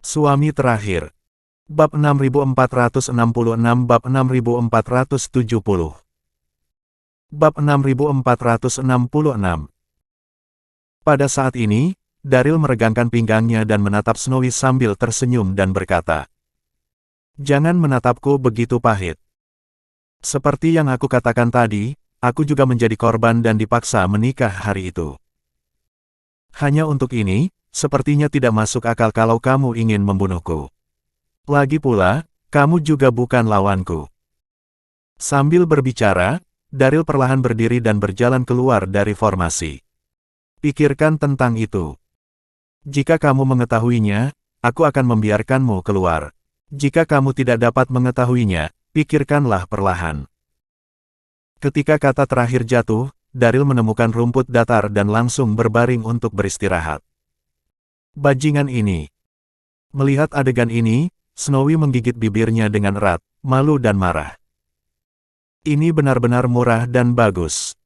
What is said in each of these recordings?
Suami terakhir. Bab 6466 Bab 6470 Bab 6466. Pada saat ini, Daryl meregangkan pinggangnya dan menatap Snowy sambil tersenyum dan berkata, "Jangan menatapku begitu pahit. Seperti yang aku katakan tadi, aku juga menjadi korban dan dipaksa menikah hari itu. Hanya untuk ini, sepertinya tidak masuk akal kalau kamu ingin membunuhku. Lagi pula, kamu juga bukan lawanku." Sambil berbicara, Daryl perlahan berdiri dan berjalan keluar dari formasi. "Pikirkan tentang itu. Jika kamu mengetahuinya, aku akan membiarkanmu keluar. Jika kamu tidak dapat mengetahuinya, pikirkanlah perlahan." Ketika kata terakhir jatuh, Daryl menemukan rumput datar dan langsung berbaring untuk beristirahat. Bajingan ini. Melihat adegan ini, Snowy menggigit bibirnya dengan erat, malu dan marah. Ini benar-benar murah dan bagus.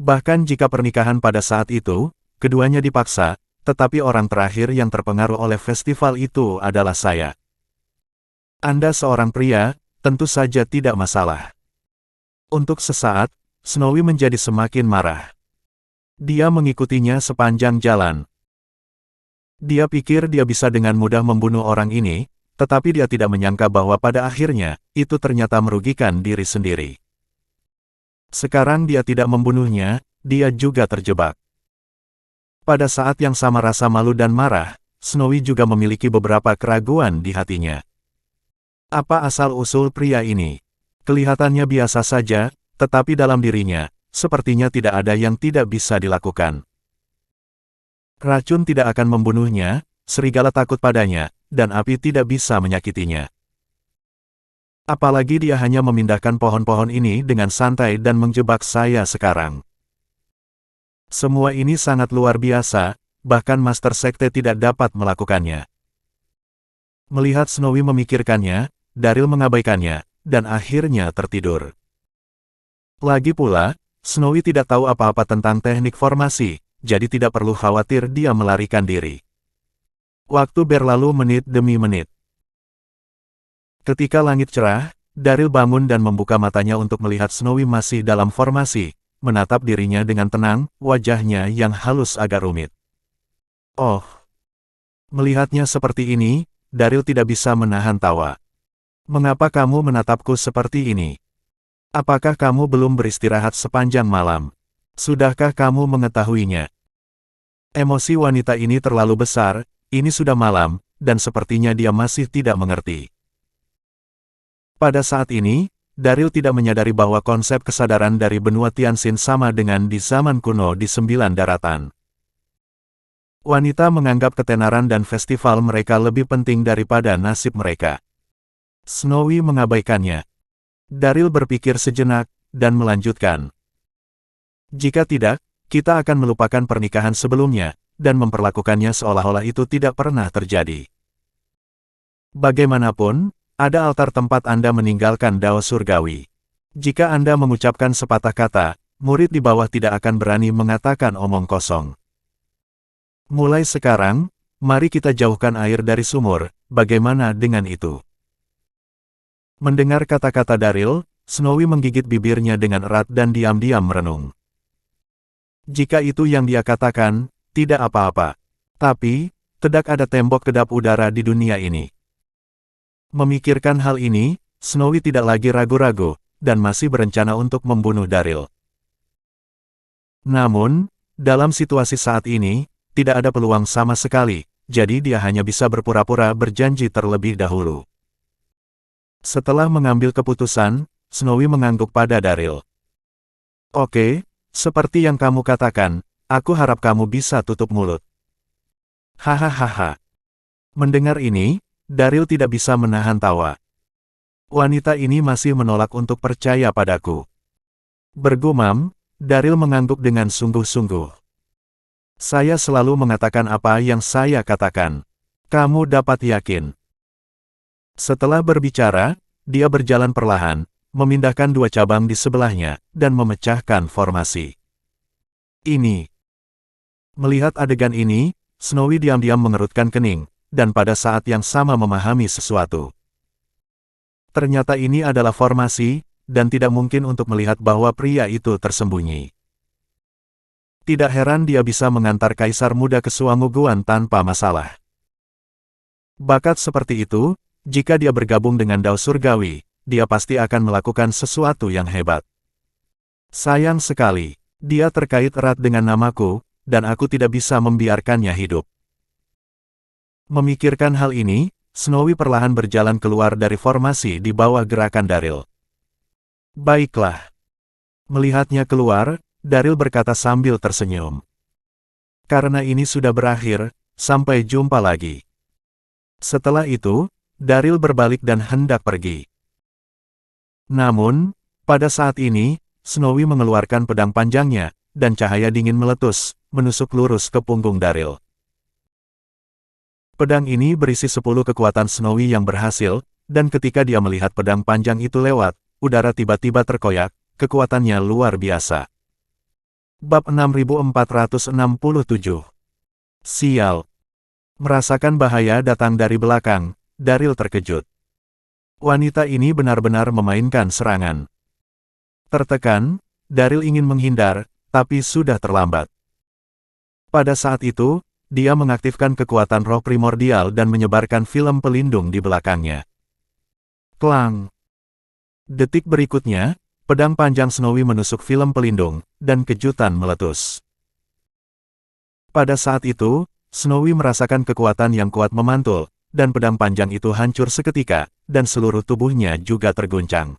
Bahkan jika pernikahan pada saat itu, keduanya dipaksa, tetapi orang terakhir yang terpengaruh oleh festival itu adalah saya. Anda seorang pria, tentu saja tidak masalah. Untuk sesaat, Snowy menjadi semakin marah. Dia mengikutinya sepanjang jalan. Dia pikir dia bisa dengan mudah membunuh orang ini, tetapi dia tidak menyangka bahwa pada akhirnya, itu ternyata merugikan diri sendiri. Sekarang dia tidak membunuhnya, dia juga terjebak. Pada saat yang sama rasa malu dan marah, Snowy juga memiliki beberapa keraguan di hatinya. Apa asal-usul pria ini? Kelihatannya biasa saja, tetapi dalam dirinya, sepertinya tidak ada yang tidak bisa dilakukan. Racun tidak akan membunuhnya, serigala takut padanya, dan api tidak bisa menyakitinya. Apalagi dia hanya memindahkan pohon-pohon ini dengan santai dan menjebak saya sekarang. Semua ini sangat luar biasa, bahkan Master Sekte tidak dapat melakukannya. Melihat Snowy memikirkannya, Daryl mengabaikannya, dan akhirnya tertidur. Lagi pula, Snowy tidak tahu apa-apa tentang teknik formasi, jadi tidak perlu khawatir dia melarikan diri. Waktu berlalu menit demi menit. Ketika langit cerah, Daryl bangun dan membuka matanya untuk melihat Snowy masih dalam formasi, menatap dirinya dengan tenang, wajahnya yang halus agak rumit. Oh! Melihatnya seperti ini, Daryl tidak bisa menahan tawa. "Mengapa kamu menatapku seperti ini? Apakah kamu belum beristirahat sepanjang malam? Sudahkah kamu mengetahuinya?" Emosi wanita ini terlalu besar, ini sudah malam, dan sepertinya dia masih tidak mengerti. Pada saat ini, Daryl tidak menyadari bahwa konsep kesadaran dari benua Tianxin sama dengan di zaman kuno di 9 daratan. Wanita menganggap ketenaran dan festival mereka lebih penting daripada nasib mereka. Snowy mengabaikannya. Daryl berpikir sejenak, dan melanjutkan. "Jika tidak, kita akan melupakan pernikahan sebelumnya, dan memperlakukannya seolah-olah itu tidak pernah terjadi. Bagaimanapun, ada altar tempat Anda meninggalkan Dao Surgawi. Jika Anda mengucapkan sepatah kata, murid di bawah tidak akan berani mengatakan omong kosong. Mulai sekarang, mari kita jauhkan air dari sumur, bagaimana dengan itu?" Mendengar kata-kata Daryl, Snowy menggigit bibirnya dengan erat dan diam-diam merenung. Jika itu yang dia katakan, tidak apa-apa. Tapi, tidak ada tembok kedap udara di dunia ini. Memikirkan hal ini, Snowy tidak lagi ragu-ragu, dan masih berencana untuk membunuh Daryl. Namun, dalam situasi saat ini, tidak ada peluang sama sekali, jadi dia hanya bisa berpura-pura berjanji terlebih dahulu. Setelah mengambil keputusan, Snowy mengangguk pada Daryl. "Oke, seperti yang kamu katakan, aku harap kamu bisa tutup mulut." Hahaha. Mendengar ini, Daryl tidak bisa menahan tawa. Wanita ini masih menolak untuk percaya padaku. Bergumam, Daryl mengangguk dengan sungguh-sungguh. "Saya selalu mengatakan apa yang saya katakan. Kamu dapat yakin." Setelah berbicara, dia berjalan perlahan, memindahkan 2 cabang di sebelahnya, dan memecahkan formasi. Melihat adegan ini, Snowy diam-diam mengerutkan kening, dan pada saat yang sama memahami sesuatu. Ternyata ini adalah formasi, dan tidak mungkin untuk melihat bahwa pria itu tersembunyi. Tidak heran dia bisa mengantar kaisar muda ke Suanguguan tanpa masalah. Bakat seperti itu, jika dia bergabung dengan Dao Surgawi, dia pasti akan melakukan sesuatu yang hebat. Sayang sekali, dia terkait erat dengan namaku, dan aku tidak bisa membiarkannya hidup. Memikirkan hal ini, Snowy perlahan berjalan keluar dari formasi di bawah gerakan Daryl. Baiklah. Melihatnya keluar, Daryl berkata sambil tersenyum. Karena ini sudah berakhir, sampai jumpa lagi. Setelah itu, Daryl berbalik dan hendak pergi. Namun, pada saat ini, Snowy mengeluarkan pedang panjangnya, dan cahaya dingin meletus, menusuk lurus ke punggung Daryl. Pedang ini berisi 10 kekuatan Snowy yang berhasil, dan ketika dia melihat pedang panjang itu lewat, udara tiba-tiba terkoyak, kekuatannya luar biasa. Bab 6467. Sial. Merasakan bahaya datang dari belakang, Daryl terkejut. Wanita ini benar-benar memainkan serangan. Tertekan, Daryl ingin menghindar, tapi sudah terlambat. Pada saat itu, dia mengaktifkan kekuatan roh primordial dan menyebarkan film pelindung di belakangnya. Klang! Detik berikutnya, pedang panjang Snowy menusuk film pelindung, dan kejutan meletus. Pada saat itu, Snowy merasakan kekuatan yang kuat memantul, dan pedang panjang itu hancur seketika, dan seluruh tubuhnya juga terguncang.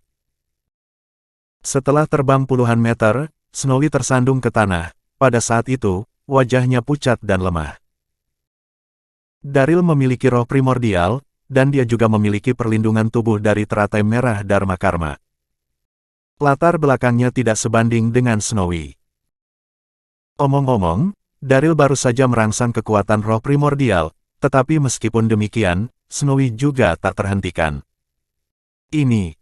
Setelah terbang puluhan meter, Snowy tersandung ke tanah. Pada saat itu, wajahnya pucat dan lemah. Daryl memiliki roh primordial, dan dia juga memiliki perlindungan tubuh dari teratai merah Dharma Karma. Latar belakangnya tidak sebanding dengan Snowy. Omong-omong, Daryl baru saja merangsang kekuatan roh primordial, tetapi meskipun demikian, Snowy juga tak terhentikan. Ini.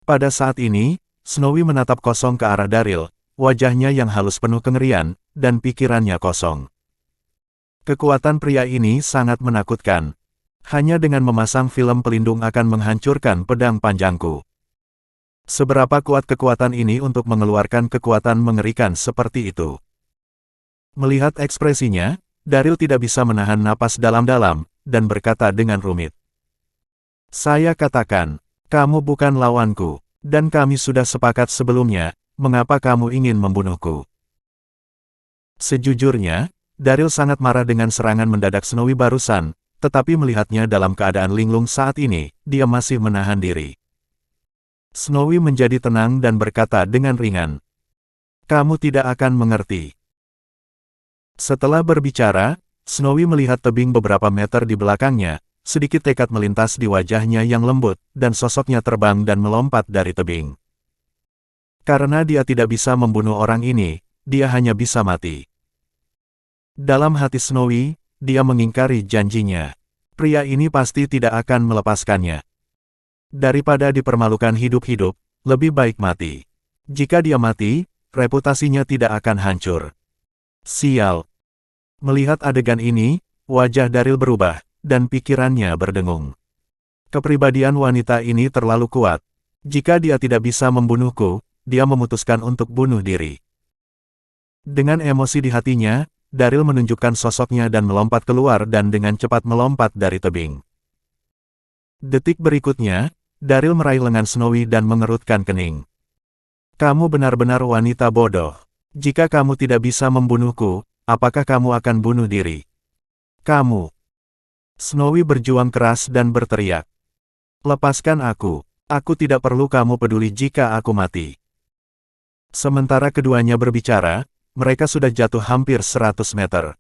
Pada saat ini, Snowy menatap kosong ke arah Daryl, wajahnya yang halus penuh kengerian, dan pikirannya kosong. Kekuatan pria ini sangat menakutkan. Hanya dengan memasang film pelindung akan menghancurkan pedang panjangku. Seberapa kuat kekuatan ini untuk mengeluarkan kekuatan mengerikan seperti itu? Melihat ekspresinya, Daryl tidak bisa menahan napas dalam-dalam, dan berkata dengan rumit. Saya katakan, kamu bukan lawanku, dan kami sudah sepakat sebelumnya, mengapa kamu ingin membunuhku? Sejujurnya, Daryl sangat marah dengan serangan mendadak Snowy barusan, tetapi melihatnya dalam keadaan linglung saat ini, dia masih menahan diri. Snowy menjadi tenang dan berkata dengan ringan, "Kamu tidak akan mengerti." Setelah berbicara, Snowy melihat tebing beberapa meter di belakangnya, sedikit tekad melintas di wajahnya yang lembut, dan sosoknya terbang dan melompat dari tebing. Karena dia tidak bisa membunuh orang ini, dia hanya bisa mati. Dalam hati Snowy, dia mengingkari janjinya. Pria ini pasti tidak akan melepaskannya. Daripada dipermalukan hidup-hidup, lebih baik mati. Jika dia mati, reputasinya tidak akan hancur. Sial. Melihat adegan ini, wajah Daryl berubah, dan pikirannya berdengung. Kepribadian wanita ini terlalu kuat. Jika dia tidak bisa membunuhku, dia memutuskan untuk bunuh diri. Dengan emosi di hatinya, Daryl menunjukkan sosoknya dan melompat keluar dan dengan cepat melompat dari tebing. Detik berikutnya, Daryl meraih lengan Snowy dan mengerutkan kening. Kamu benar-benar wanita bodoh. Jika kamu tidak bisa membunuhku, apakah kamu akan bunuh diri? Kamu. Snowy berjuang keras dan berteriak. Lepaskan aku. Aku tidak perlu kamu peduli jika aku mati. Sementara keduanya berbicara, mereka sudah jatuh hampir 100 meter.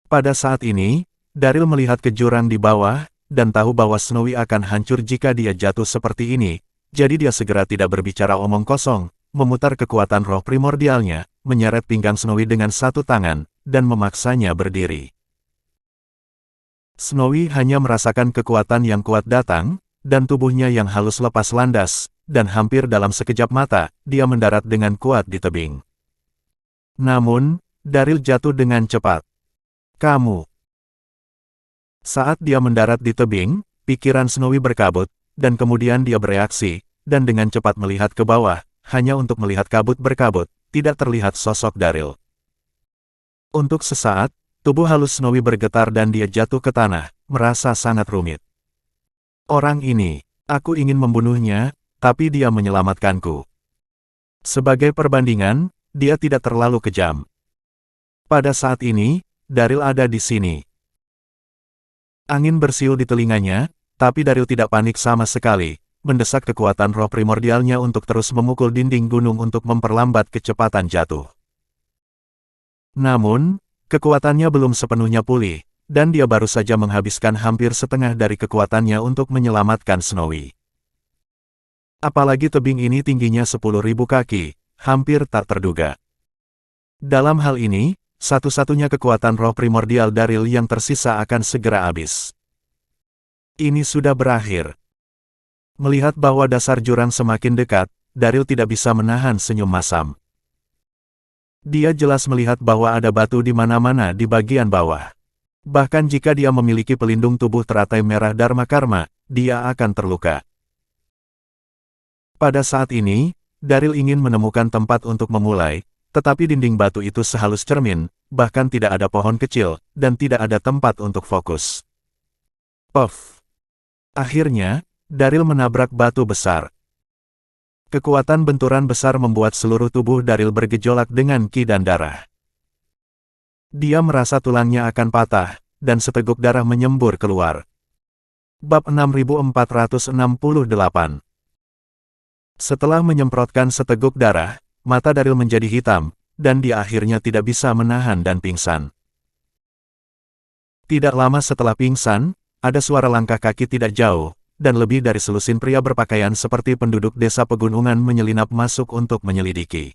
Pada saat ini, Daryl melihat ke jurang di bawah, dan tahu bahwa Snowy akan hancur jika dia jatuh seperti ini, jadi dia segera tidak berbicara omong kosong, memutar kekuatan roh primordialnya, menyeret pinggang Snowy dengan satu tangan, dan memaksanya berdiri. Snowy hanya merasakan kekuatan yang kuat datang, dan tubuhnya yang halus lepas landas, dan hampir dalam sekejap mata, dia mendarat dengan kuat di tebing. Namun, Daryl jatuh dengan cepat. Kamu. Saat dia mendarat di tebing, pikiran Snowy berkabut, dan kemudian dia bereaksi, dan dengan cepat melihat ke bawah, hanya untuk melihat kabut berkabut, tidak terlihat sosok Daryl. Untuk sesaat, tubuh halus Snowy bergetar dan dia jatuh ke tanah, merasa sangat rumit. Orang ini, aku ingin membunuhnya, tapi dia menyelamatkanku. Sebagai perbandingan, dia tidak terlalu kejam. Pada saat ini, Daryl ada di sini. Angin bersiul di telinganya, tapi Daryl tidak panik sama sekali, mendesak kekuatan roh primordialnya untuk terus memukul dinding gunung untuk memperlambat kecepatan jatuh. Namun, kekuatannya belum sepenuhnya pulih, dan dia baru saja menghabiskan hampir setengah dari kekuatannya untuk menyelamatkan Snowy. Apalagi tebing ini tingginya 10.000 kaki, hampir tak terduga. Dalam hal ini, satu-satunya kekuatan roh primordial Daryl yang tersisa akan segera habis. Ini sudah berakhir. Melihat bahwa dasar jurang semakin dekat, Daryl tidak bisa menahan senyum masam. Dia jelas melihat bahwa ada batu di mana-mana di bagian bawah. Bahkan jika dia memiliki pelindung tubuh teratai merah Dharma Karma, dia akan terluka. Pada saat ini, Daryl ingin menemukan tempat untuk memulai, tetapi dinding batu itu sehalus cermin, bahkan tidak ada pohon kecil, dan tidak ada tempat untuk fokus. Puff! Akhirnya, Daryl menabrak batu besar. Kekuatan benturan besar membuat seluruh tubuh Daryl bergejolak dengan ki dan darah. Dia merasa tulangnya akan patah, dan seteguk darah menyembur keluar. Bab 6468. Setelah menyemprotkan seteguk darah, mata Daryl menjadi hitam, dan dia akhirnya tidak bisa menahan dan pingsan. Tidak lama setelah pingsan, ada suara langkah kaki tidak jauh, dan lebih dari selusin pria berpakaian seperti penduduk desa pegunungan menyelinap masuk untuk menyelidiki.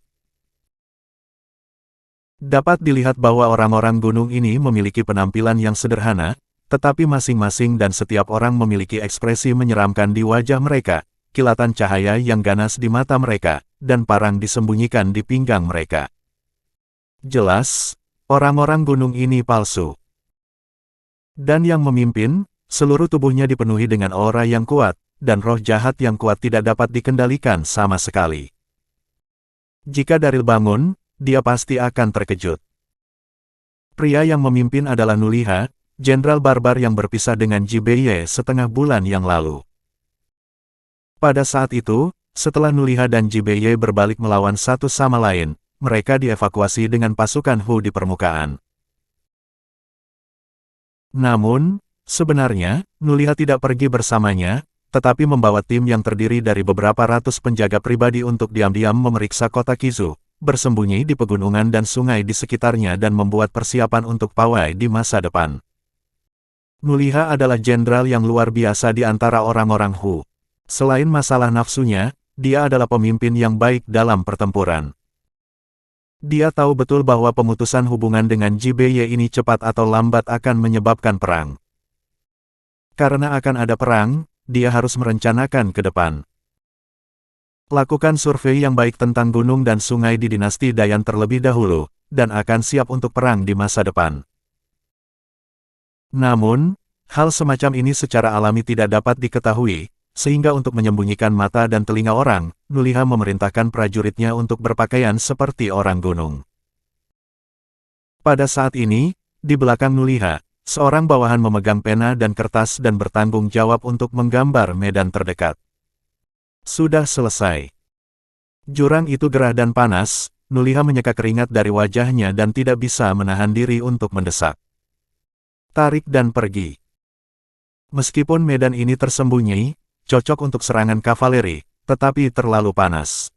Dapat dilihat bahwa orang-orang gunung ini memiliki penampilan yang sederhana, tetapi masing-masing dan setiap orang memiliki ekspresi menyeramkan di wajah mereka, kilatan cahaya yang ganas di mata mereka, dan parang disembunyikan di pinggang mereka. Jelas, orang-orang gunung ini palsu. Dan yang memimpin, seluruh tubuhnya dipenuhi dengan aura yang kuat, dan roh jahat yang kuat tidak dapat dikendalikan sama sekali. Jika Daryl bangun, dia pasti akan terkejut. Pria yang memimpin adalah Nuliha, jenderal barbar yang berpisah dengan Jibeye setengah bulan yang lalu. Pada saat itu, setelah Nuliha dan Jibeye berbalik melawan satu sama lain, mereka dievakuasi dengan pasukan Hu di permukaan. Namun, sebenarnya, Nuliha tidak pergi bersamanya, tetapi membawa tim yang terdiri dari beberapa ratus penjaga pribadi untuk diam-diam memeriksa kota Kizu, bersembunyi di pegunungan dan sungai di sekitarnya dan membuat persiapan untuk pawai di masa depan. Nuliha adalah jenderal yang luar biasa di antara orang-orang Hu. Selain masalah nafsunya, dia adalah pemimpin yang baik dalam pertempuran. Dia tahu betul bahwa pemutusan hubungan dengan Jibeye ini cepat atau lambat akan menyebabkan perang. Karena akan ada perang, dia harus merencanakan ke depan. Lakukan survei yang baik tentang gunung dan sungai di dinasti Dayan terlebih dahulu, dan akan siap untuk perang di masa depan. Namun, hal semacam ini secara alami tidak dapat diketahui, sehingga untuk menyembunyikan mata dan telinga orang, Nuliha memerintahkan prajuritnya untuk berpakaian seperti orang gunung. Pada saat ini, di belakang Nuliha, seorang bawahan memegang pena dan kertas dan bertanggung jawab untuk menggambar medan terdekat. Sudah selesai. Jurang itu gerah dan panas, Nuliha menyeka keringat dari wajahnya dan tidak bisa menahan diri untuk mendesak. Tarik dan pergi. Meskipun medan ini tersembunyi, cocok untuk serangan kavaleri, tetapi terlalu panas.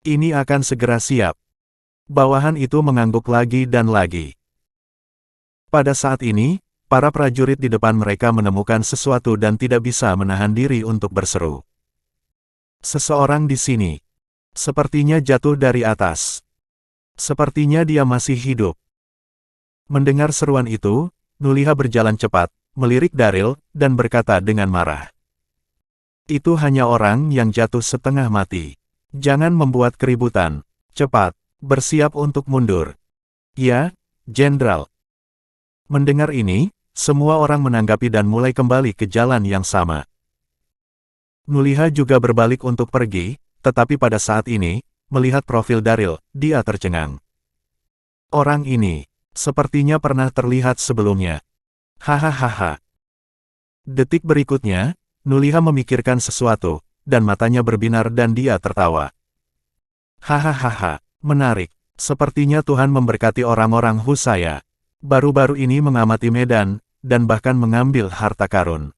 Ini akan segera siap. Bawahan itu mengangguk lagi dan lagi. Pada saat ini, para prajurit di depan mereka menemukan sesuatu dan tidak bisa menahan diri untuk berseru. Seseorang di sini. Sepertinya jatuh dari atas. Sepertinya dia masih hidup. Mendengar seruan itu, Nuliha berjalan cepat, melirik Daryl, dan berkata dengan marah. Itu hanya orang yang jatuh setengah mati. Jangan membuat keributan. Cepat, bersiap untuk mundur. Ya, Jenderal. Mendengar ini, semua orang menanggapi dan mulai kembali ke jalan yang sama. Nuliha juga berbalik untuk pergi, tetapi pada saat ini, melihat profil Daryl, dia tercengang. Orang ini, sepertinya pernah terlihat sebelumnya. Hahaha. Detik berikutnya, Nuliha memikirkan sesuatu, dan matanya berbinar dan dia tertawa. Hahaha, menarik. Sepertinya Tuhan memberkati orang-orang Husaya. Baru-baru ini mengamati medan, dan bahkan mengambil harta karun.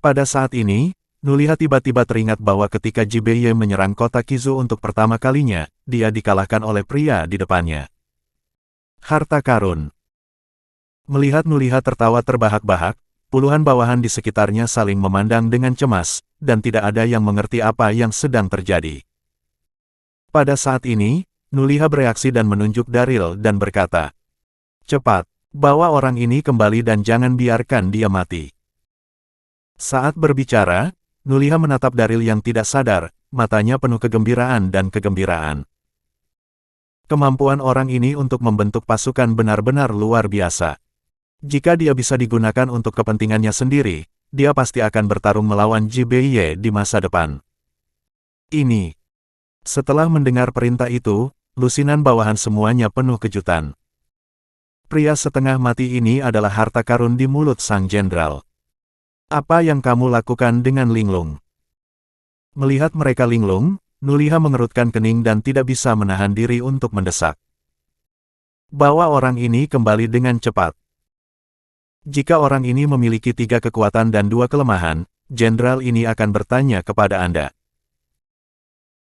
Pada saat ini, Nuliha tiba-tiba teringat bahwa ketika Jibeye menyerang kota Kizu untuk pertama kalinya, dia dikalahkan oleh pria di depannya. Harta karun. Melihat Nuliha tertawa terbahak-bahak, puluhan bawahan di sekitarnya saling memandang dengan cemas, dan tidak ada yang mengerti apa yang sedang terjadi. Pada saat ini, Nuliha bereaksi dan menunjuk Daryl dan berkata, "Cepat, bawa orang ini kembali dan jangan biarkan dia mati." Saat berbicara, Nuliha menatap Daryl yang tidak sadar, matanya penuh kegembiraan dan kegembiraan. Kemampuan orang ini untuk membentuk pasukan benar-benar luar biasa. Jika dia bisa digunakan untuk kepentingannya sendiri, dia pasti akan bertarung melawan Jibeye di masa depan. Ini. Setelah mendengar perintah itu, lusinan bawahan semuanya penuh kejutan. Pria setengah mati ini adalah harta karun di mulut sang jenderal. Apa yang kamu lakukan dengan linglung? Melihat mereka linglung, Nuliha mengerutkan kening dan tidak bisa menahan diri untuk mendesak. Bawa orang ini kembali dengan cepat. Jika orang ini memiliki 3 kekuatan dan 2 kelemahan, jenderal ini akan bertanya kepada Anda.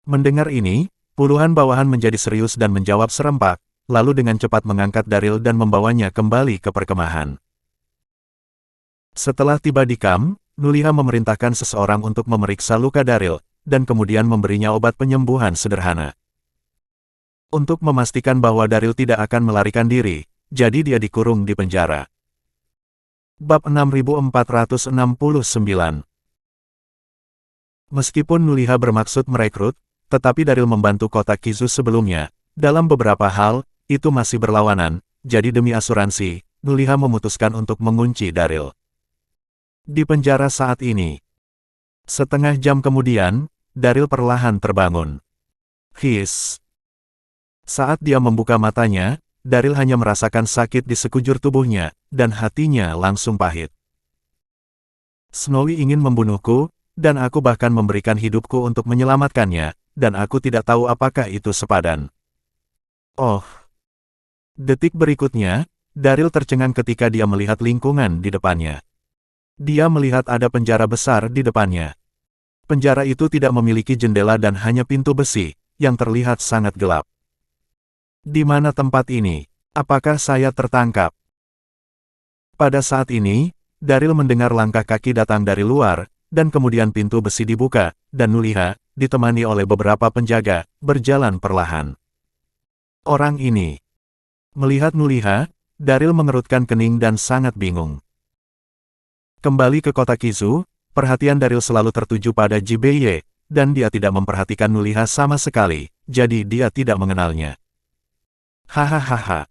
Mendengar ini, puluhan bawahan menjadi serius dan menjawab serempak, lalu dengan cepat mengangkat Daryl dan membawanya kembali ke perkemahan. Setelah tiba di kamp, Nuliha memerintahkan seseorang untuk memeriksa luka Daryl, dan kemudian memberinya obat penyembuhan sederhana. Untuk memastikan bahwa Daryl tidak akan melarikan diri, jadi dia dikurung di penjara. Bab 6469. Meskipun Nuliha bermaksud merekrut, tetapi Daryl membantu kota Kizu sebelumnya, dalam beberapa hal, itu masih berlawanan, jadi demi asuransi, Nuliha memutuskan untuk mengunci Daryl di penjara saat ini. Setengah jam kemudian, Daryl perlahan terbangun. Hiss. Saat dia membuka matanya, Daryl hanya merasakan sakit di sekujur tubuhnya, dan hatinya langsung pahit. Snowy ingin membunuhku, dan aku bahkan memberikan hidupku untuk menyelamatkannya, dan aku tidak tahu apakah itu sepadan. Oh. Detik berikutnya, Daryl tercengang ketika dia melihat lingkungan di depannya. Dia melihat ada penjara besar di depannya. Penjara itu tidak memiliki jendela dan hanya pintu besi, yang terlihat sangat gelap. Di mana tempat ini? Apakah saya tertangkap? Pada saat ini, Daryl mendengar langkah kaki datang dari luar, dan kemudian pintu besi dibuka, dan Nuliha, ditemani oleh beberapa penjaga, berjalan perlahan. Orang ini. Melihat Nuliha, Daryl mengerutkan kening dan sangat bingung. Kembali ke kota Kizu, perhatian Daryl selalu tertuju pada Jibeye, dan dia tidak memperhatikan Nuliha sama sekali, jadi dia tidak mengenalnya. Hahaha.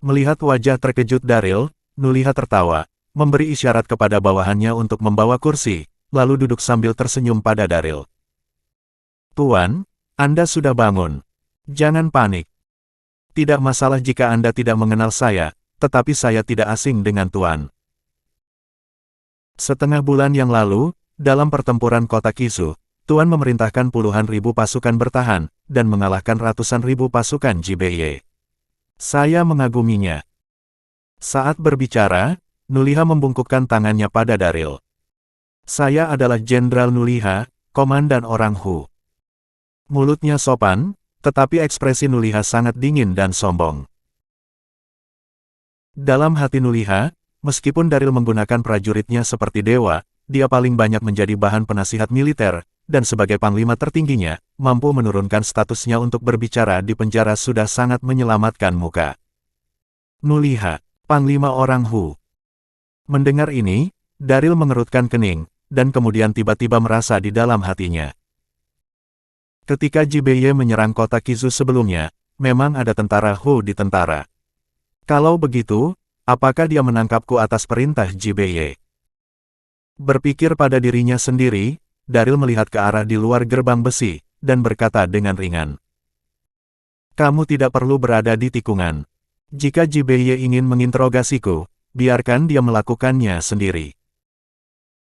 Melihat wajah terkejut Daryl, Nuliha tertawa, memberi isyarat kepada bawahannya untuk membawa kursi, lalu duduk sambil tersenyum pada Daryl. Tuan, Anda sudah bangun. Jangan panik. Tidak masalah jika Anda tidak mengenal saya, tetapi saya tidak asing dengan Tuan. Setengah bulan yang lalu, dalam pertempuran kota Kizu, Tuan memerintahkan puluhan ribu pasukan bertahan, dan mengalahkan ratusan ribu pasukan Jibeye. Saya mengaguminya. Saat berbicara, Nuliha membungkukkan tangannya pada Daryl. Saya adalah Jenderal Nuliha, komandan orang Hu. Mulutnya sopan, tetapi ekspresi Nuliha sangat dingin dan sombong. Dalam hati Nuliha, meskipun Daryl menggunakan prajuritnya seperti dewa, dia paling banyak menjadi bahan penasihat militer, dan sebagai panglima tertingginya, mampu menurunkan statusnya untuk berbicara di penjara sudah sangat menyelamatkan muka. Nuliha, panglima orang Hu. Mendengar ini, Daryl mengerutkan kening, dan kemudian tiba-tiba merasa di dalam hatinya. Ketika Jibeye menyerang kota Kizu sebelumnya, memang ada tentara Hu di tentara. Kalau begitu, apakah dia menangkapku atas perintah JBY? Berpikir pada dirinya sendiri, Daryl melihat ke arah di luar gerbang besi, dan berkata dengan ringan. Kamu tidak perlu berada di tikungan. Jika JBY ingin menginterogasiku, biarkan dia melakukannya sendiri.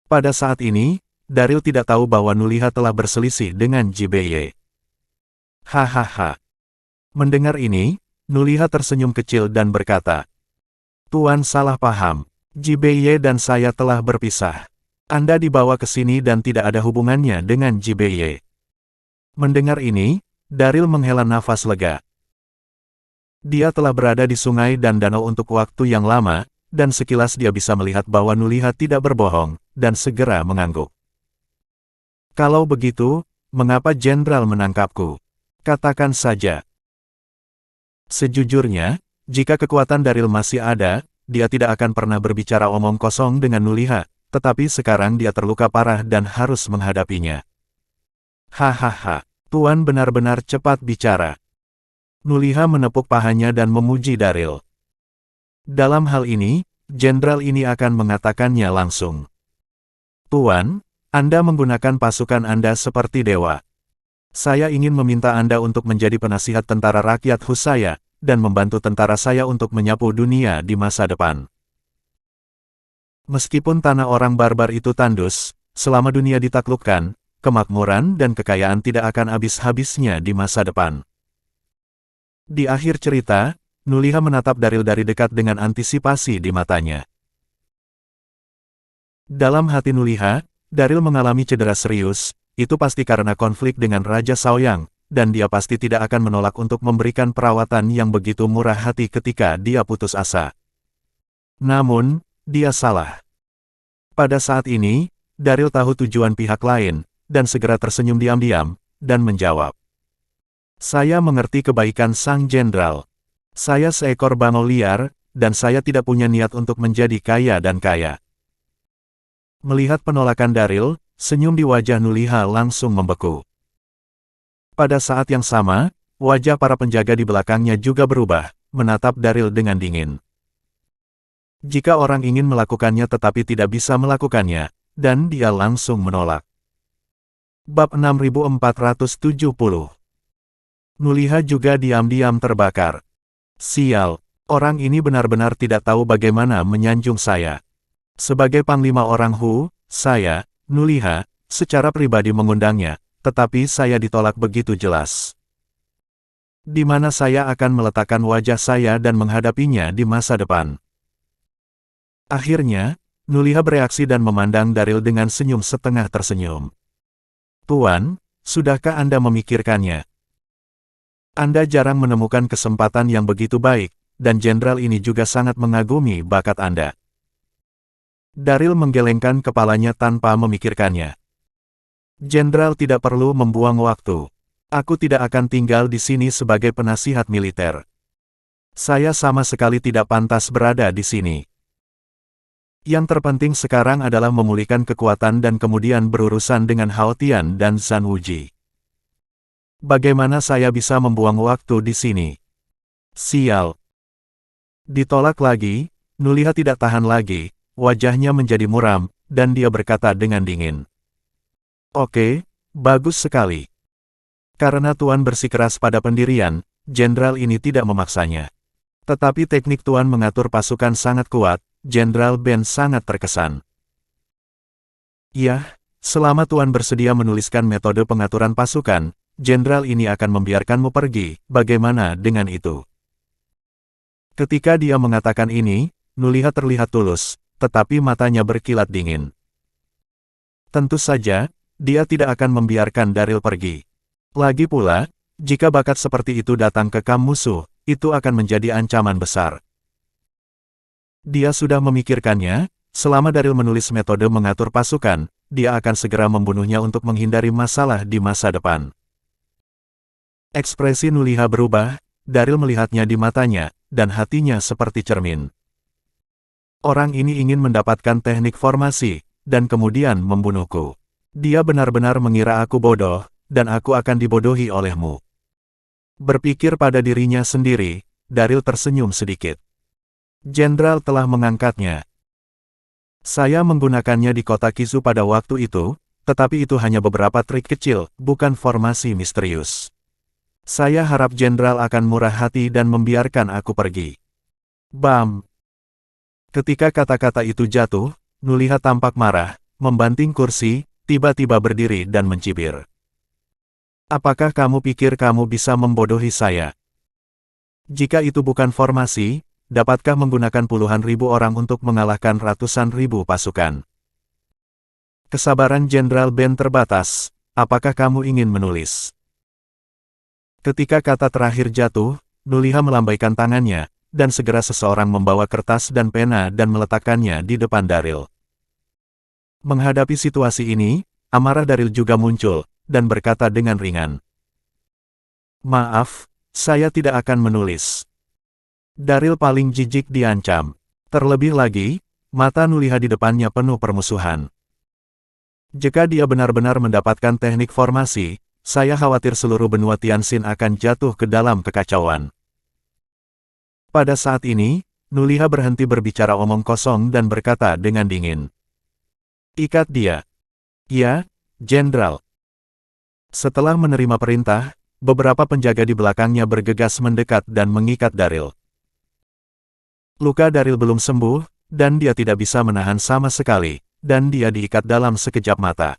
Pada saat ini, Daryl tidak tahu bahwa Nuliha telah berselisih dengan JBY. Hahaha. Mendengar ini, Nuliha tersenyum kecil dan berkata, Tuan salah paham. JBY dan saya telah berpisah. Anda dibawa ke sini dan tidak ada hubungannya dengan JBY. Mendengar ini, Daryl menghela nafas lega. Dia telah berada di sungai dan danau untuk waktu yang lama, dan sekilas dia bisa melihat bahwa Nuliha tidak berbohong, dan segera mengangguk. Kalau begitu, mengapa Jenderal menangkapku? Katakan saja. Sejujurnya, jika kekuatan Daryl masih ada, dia tidak akan pernah berbicara omong kosong dengan Nuliha, tetapi sekarang dia terluka parah dan harus menghadapinya. Hahaha, Tuan benar-benar cepat bicara. Nuliha menepuk pahanya dan memuji Daryl. Dalam hal ini, Jenderal ini akan mengatakannya langsung. Tuan, Anda menggunakan pasukan Anda seperti dewa. Saya ingin meminta Anda untuk menjadi penasihat tentara rakyat Husaya, dan membantu tentara saya untuk menyapu dunia di masa depan. Meskipun tanah orang barbar itu tandus, selama dunia ditaklukkan, kemakmuran dan kekayaan tidak akan habis-habisnya di masa depan. Di akhir cerita, Nuliha menatap Daryl dari dekat dengan antisipasi di matanya. Dalam hati Nuliha, Daryl mengalami cedera serius, itu pasti karena konflik dengan Raja Shaoyang, dan dia pasti tidak akan menolak untuk memberikan perawatan yang begitu murah hati ketika dia putus asa. Namun, dia salah. Pada saat ini, Daryl tahu tujuan pihak lain, dan segera tersenyum diam-diam, dan menjawab. Saya mengerti kebaikan Sang Jenderal. Saya seekor bangau liar, dan saya tidak punya niat untuk menjadi kaya dan kaya. Melihat penolakan Daryl, senyum di wajah Nuliha langsung membeku. Pada saat yang sama, wajah para penjaga di belakangnya juga berubah, menatap Daryl dengan dingin. Jika orang ingin melakukannya tetapi tidak bisa melakukannya, dan dia langsung menolak. Bab 6470. Nuliha juga diam-diam terbakar. Sial, orang ini benar-benar tidak tahu bagaimana menyanjung saya. Sebagai panglima orang Hu, saya, Nuliha, secara pribadi mengundangnya, tetapi saya ditolak begitu jelas. Di mana saya akan meletakkan wajah saya dan menghadapinya di masa depan. Akhirnya, Nuliha bereaksi dan memandang Daryl dengan senyum setengah tersenyum. Tuan, sudahkah Anda memikirkannya? Anda jarang menemukan kesempatan yang begitu baik, dan jenderal ini juga sangat mengagumi bakat Anda. Daryl menggelengkan kepalanya tanpa memikirkannya. Jenderal tidak perlu membuang waktu. Aku tidak akan tinggal di sini sebagai penasihat militer. Saya sama sekali tidak pantas berada di sini. Yang terpenting sekarang adalah memulihkan kekuatan dan kemudian berurusan dengan Hao Tian dan Zhan Wuji. Bagaimana saya bisa membuang waktu di sini? Sial. Ditolak lagi, Nuliha tidak tahan lagi, wajahnya menjadi muram, dan dia berkata dengan dingin. Oke, bagus sekali. Karena Tuan bersikeras pada pendirian, jenderal ini tidak memaksanya. Tetapi teknik Tuan mengatur pasukan sangat kuat, Jenderal Ben sangat terkesan. Ya, selama Tuan bersedia menuliskan metode pengaturan pasukan, jenderal ini akan membiarkanmu pergi, bagaimana dengan itu? Ketika dia mengatakan ini, Nuliha terlihat tulus, tetapi matanya berkilat dingin. Tentu saja, dia tidak akan membiarkan Daryl pergi. Lagi pula, jika bakat seperti itu datang ke kamp musuh, itu akan menjadi ancaman besar. Dia sudah memikirkannya, selama Daryl menulis metode mengatur pasukan, dia akan segera membunuhnya untuk menghindari masalah di masa depan. Ekspresi Nuliha berubah, Daryl melihatnya di matanya, dan hatinya seperti cermin. Orang ini ingin mendapatkan teknik formasi, dan kemudian membunuhku. Dia benar-benar mengira aku bodoh, dan aku akan dibodohi olehmu. Berpikir pada dirinya sendiri, Daryl tersenyum sedikit. Jenderal telah mengangkatnya. Saya menggunakannya di kota Kizu pada waktu itu, tetapi itu hanya beberapa trik kecil, bukan formasi misterius. Saya harap Jenderal akan murah hati dan membiarkan aku pergi. Bam! Ketika kata-kata itu jatuh, Nuliha tampak marah, membanting kursi, tiba-tiba berdiri dan mencibir. Apakah kamu pikir kamu bisa membodohi saya? Jika itu bukan formasi, dapatkah menggunakan puluhan ribu orang untuk mengalahkan ratusan ribu pasukan? Kesabaran Jenderal Ben terbatas, apakah kamu ingin menulis? Ketika kata terakhir jatuh, Nuliha melambaikan tangannya, dan segera seseorang membawa kertas dan pena dan meletakkannya di depan Daryl. Menghadapi situasi ini, amarah Daryl juga muncul, dan berkata dengan ringan. Maaf, saya tidak akan menulis. Daryl paling jijik diancam. Terlebih lagi, mata Nuliha di depannya penuh permusuhan. Jika dia benar-benar mendapatkan teknik formasi, saya khawatir seluruh benua Tianxin akan jatuh ke dalam kekacauan. Pada saat ini, Nuliha berhenti berbicara omong kosong dan berkata dengan dingin. Ikat dia. Ya, Jenderal. Setelah menerima perintah, beberapa penjaga di belakangnya bergegas mendekat dan mengikat Daryl. Luka Daryl belum sembuh, dan dia tidak bisa menahan sama sekali, dan dia diikat dalam sekejap mata.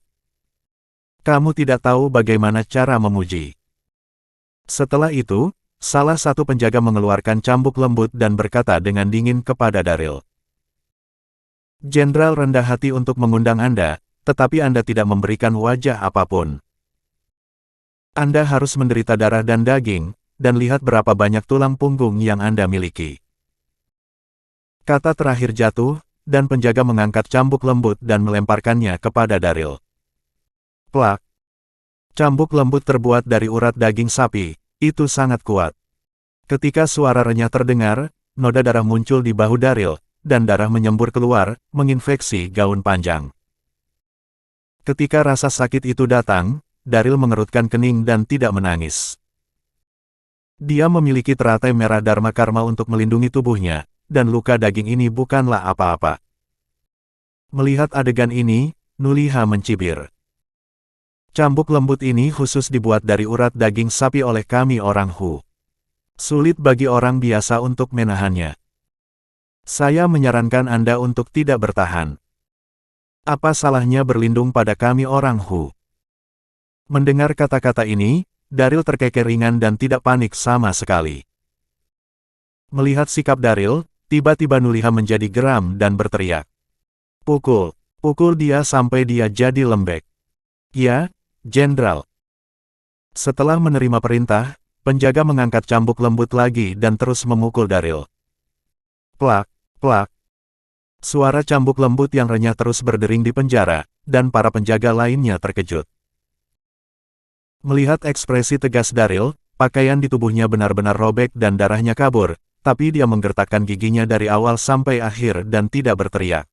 Kamu tidak tahu bagaimana cara memuji. Setelah itu, salah satu penjaga mengeluarkan cambuk lembut dan berkata dengan dingin kepada Daryl. Jenderal rendah hati untuk mengundang Anda, tetapi Anda tidak memberikan wajah apapun. Anda harus menderita darah dan daging, dan lihat berapa banyak tulang punggung yang Anda miliki. Kata terakhir jatuh, dan penjaga mengangkat cambuk lembut dan melemparkannya kepada Daryl. Plak! Cambuk lembut terbuat dari urat daging sapi, itu sangat kuat. Ketika suara renyah terdengar, noda darah muncul di bahu Daryl, dan darah menyembur keluar, menginfeksi gaun panjang. Ketika rasa sakit itu datang, Daryl mengerutkan kening dan tidak menangis. Dia memiliki teratai merah Dharma Karma untuk melindungi tubuhnya, dan luka daging ini bukanlah apa-apa. Melihat adegan ini, Nuliha mencibir. Cambuk lembut ini khusus dibuat dari urat daging sapi oleh kami orang Hu. Sulit bagi orang biasa untuk menahannya. Saya menyarankan Anda untuk tidak bertahan. Apa salahnya berlindung pada kami orang Hu? Mendengar kata-kata ini, Daryl terkeker ringan dan tidak panik sama sekali. Melihat sikap Daryl, tiba-tiba Nuliha menjadi geram dan berteriak. Pukul! Pukul dia sampai dia jadi lembek. Ya, Jenderal. Setelah menerima perintah, penjaga mengangkat cambuk lembut lagi dan terus memukul Daryl. Plak! Plak! Suara cambuk lembut yang renyah terus berdering di penjara, dan para penjaga lainnya terkejut. Melihat ekspresi tegas Daryl, pakaian di tubuhnya benar-benar robek dan darahnya kabur, tapi dia menggertakkan giginya dari awal sampai akhir dan tidak berteriak.